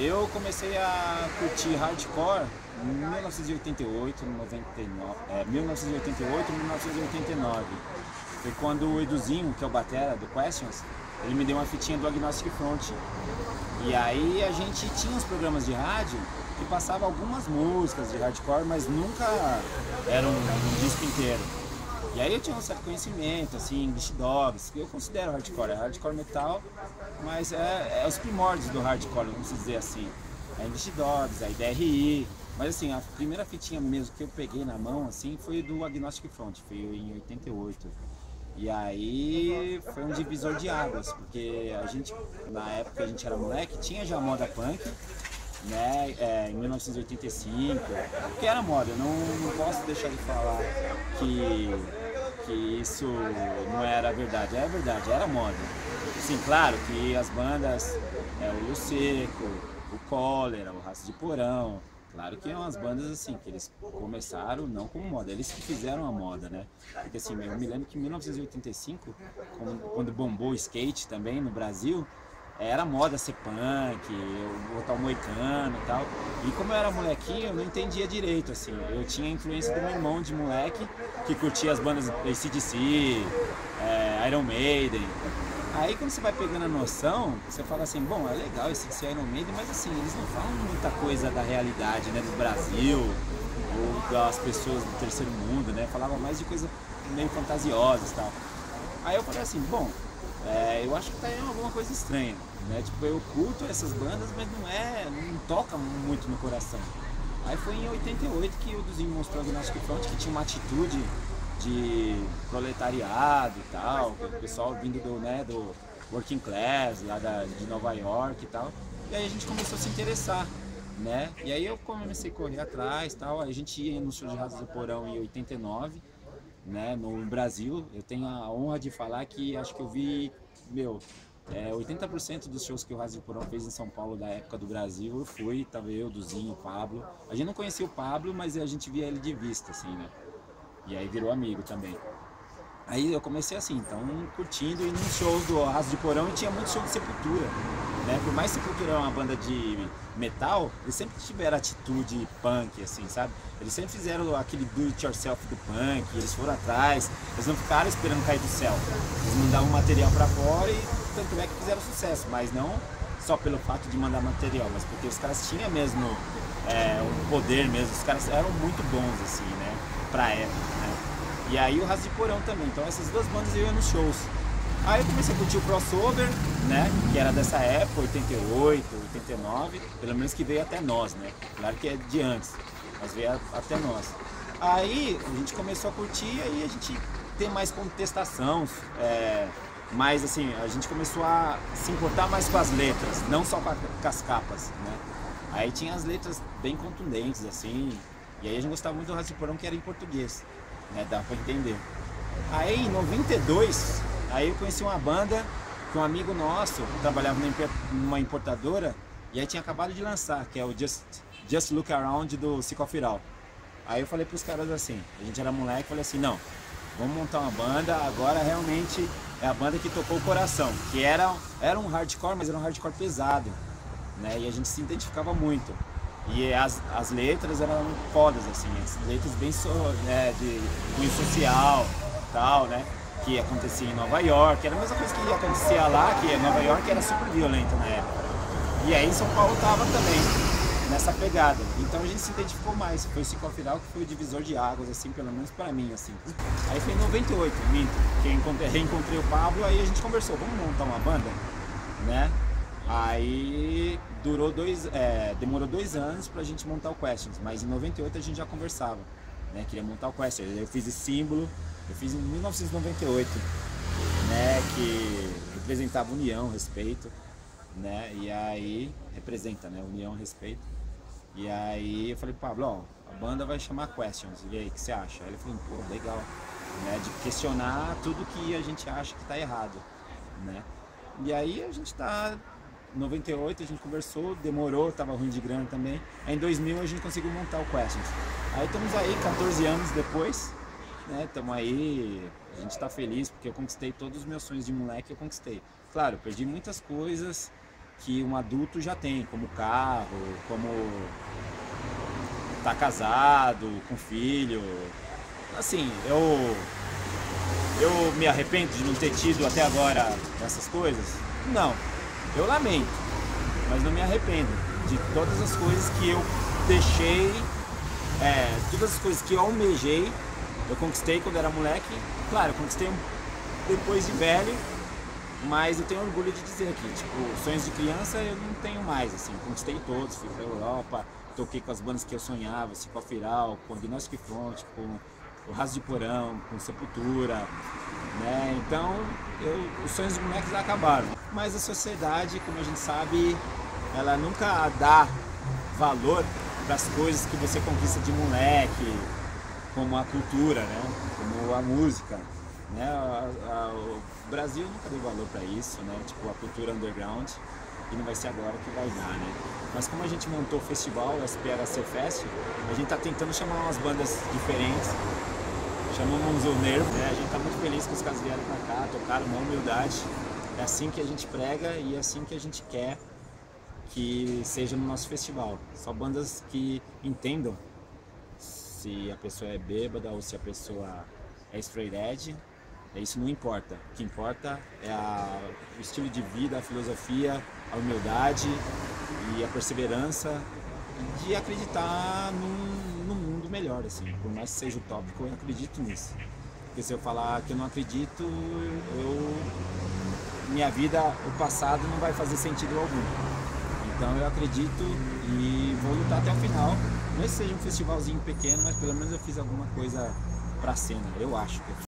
Eu comecei a curtir hardcore em 1988, 1988, 1989. Foi quando o Eduzinho, que é o batera do Questions, ele me deu uma fitinha do Agnostic Front. E aí a gente tinha uns programas de rádio que passavam algumas músicas de hardcore, mas nunca era um disco inteiro. E aí eu tinha um certo conhecimento, assim, English Dogs, que eu considero hardcore, é hardcore metal, mas é os primórdios do hardcore, vamos dizer assim. É English Dogs, a IDRI, mas assim, a primeira fitinha mesmo que eu peguei na mão, assim, foi do Agnostic Front, foi em 88. E aí foi um divisor de águas, porque a gente, na época que a gente era moleque, tinha já moda punk, né, em 1985, que era moda, eu não posso deixar de falar que isso não era verdade, é verdade, era moda. Sim, claro que as bandas, o Olho Seco, o Cólera, o Raça de Porão, claro que eram umas bandas assim, que eles começaram não como moda, eles que fizeram a moda, né? Porque assim, eu me lembro que em 1985, quando bombou o skate também no Brasil, era moda ser punk, botar o moicano e tal. E como eu era molequinho, eu não entendia direito, assim. Eu tinha a influência do meu irmão de moleque, que curtia as bandas AC/DC, Iron Maiden. Aí quando você vai pegando a noção, você fala assim, bom, é legal esse Iron Maiden, mas assim, eles não falam muita coisa da realidade, né, do Brasil, ou das pessoas do terceiro mundo, né? Falava mais de coisas meio fantasiosas e tal. Aí eu falei assim, bom, eu acho que tá aí alguma coisa estranha, né? Tipo, eu curto essas bandas, mas não toca muito no coração. Aí foi em 88 que o Duzinho mostrou o Agnostic Front, que tinha uma atitude de proletariado e tal, o pessoal vindo do working class, lá de Nova York e tal. E aí a gente começou a se interessar, né? E aí eu comecei a correr atrás e tal, aí a gente ia no show de Ratos do Porão em 89, né, no Brasil. Eu tenho a honra de falar que acho que eu vi, 80% dos shows que o Ratos do Porão fez em São Paulo da época do Brasil, eu fui, tava eu, Duzinho, o Pablo. A gente não conhecia o Pablo, mas a gente via ele de vista, assim, né? E aí virou amigo também. Aí eu comecei assim, então curtindo, e nos shows do Ratos de Porão e tinha muito show de Sepultura, né? Por mais que Sepultura era uma banda de metal, eles sempre tiveram atitude punk, assim, sabe? Eles sempre fizeram aquele do it yourself do punk, eles foram atrás, eles não ficaram esperando cair do céu. Eles mandavam material pra fora e tanto é que fizeram sucesso, mas não só pelo fato de mandar material, mas porque os caras tinham mesmo um poder mesmo, os caras eram muito bons, assim, né? Pra época, né? E aí o Ratos de Porão também, então essas duas bandas eu ia nos shows. Aí eu comecei a curtir o crossover, né, que era dessa época, 88, 89, pelo menos que veio até nós, né, claro que é de antes, mas veio até nós. Aí a gente começou a curtir, aí a gente tem mais contestação, mais assim, a gente começou a se importar mais com as letras, não só com as capas, né. Aí tinha as letras bem contundentes, assim, e aí a gente gostava muito do Ratos de Porão, que era em português, né, dá pra entender. Aí em 92, aí eu conheci uma banda que um amigo nosso trabalhava numa importadora e aí tinha acabado de lançar, que é o Just Look Around do Sick of It All. Aí eu falei pros caras assim, a gente era moleque, falei assim, não, vamos montar uma banda, agora realmente é a banda que tocou o coração, que era um hardcore, mas era um hardcore pesado, né, e a gente se identificava muito. E as letras eram fodas, assim, as letras bem de cunho social, tal, né? Que acontecia em Nova York, era a mesma coisa que acontecia lá, que Nova York era super violenta na época. E aí São Paulo tava também nessa pegada. Então a gente se identificou mais. Foi o Sick of It All que foi o divisor de águas, assim, pelo menos pra mim, assim. Aí foi em 98, minto, que reencontrei o Pablo, aí a gente conversou, vamos montar uma banda, né? Aí demorou 2 anos pra gente montar o Questions, mas em 98 a gente já conversava, né? Queria montar o Questions. Eu fiz esse símbolo, eu fiz em 1998, né? Que representava união, respeito, né? E aí representa, né? União, respeito. E aí eu falei, Pablo, ó, a banda vai chamar Questions. E aí, o que você acha? Aí ele falou, pô, legal, né? De questionar tudo que a gente acha que tá errado, né? E aí a gente tá 98 a gente conversou, demorou, tava ruim de grana também. Aí em 2000 a gente conseguiu montar o Questions. Aí estamos aí, 14 anos depois, né? Estamos aí, a gente tá feliz porque eu conquistei todos os meus sonhos de moleque, eu conquistei. Claro, perdi muitas coisas, que um adulto já tem, como carro, como tá casado, com filho. Assim, eu me arrependo de não ter tido até agora essas coisas? Não, eu lamento, mas não me arrependo de todas as coisas que eu deixei, todas as coisas que eu almejei, eu conquistei quando era moleque. Claro, eu conquistei depois de velho, mas eu tenho orgulho de dizer que, tipo, sonhos de criança eu não tenho mais, assim, conquistei todos, fui pra Europa, toquei com as bandas que eu sonhava, assim, com a Firal, com o Agnostic Front, com o Raso de Porão, com Sepultura, né? Então, os sonhos dos moleques acabaram. Mas a sociedade, como a gente sabe, ela nunca dá valor para as coisas que você conquista de moleque, como a cultura, né? Como a música, né? O Brasil nunca deu valor para isso, né? Tipo, a cultura underground, e não vai ser agora que vai dar, né? Mas como a gente montou o festival, o SPHC Fest, a gente tá tentando chamar umas bandas diferentes. Chamamos o Nervo, né? A gente tá muito feliz que os caras vieram pra cá, tocaram uma humildade. É assim que a gente prega e é assim que a gente quer que seja no nosso festival. Só bandas que entendam se a pessoa é bêbada ou se a pessoa é straight edge. Isso não importa. O que importa é o estilo de vida, a filosofia, a humildade e a perseverança de acreditar num mundo melhor, assim. Por mais que seja utópico, eu acredito nisso. Porque se eu falar que eu não acredito, minha vida, o passado não vai fazer sentido algum. Então eu acredito e vou lutar até o final. Não é que seja um festivalzinho pequeno, mas pelo menos eu fiz alguma coisa pra cena, eu acho.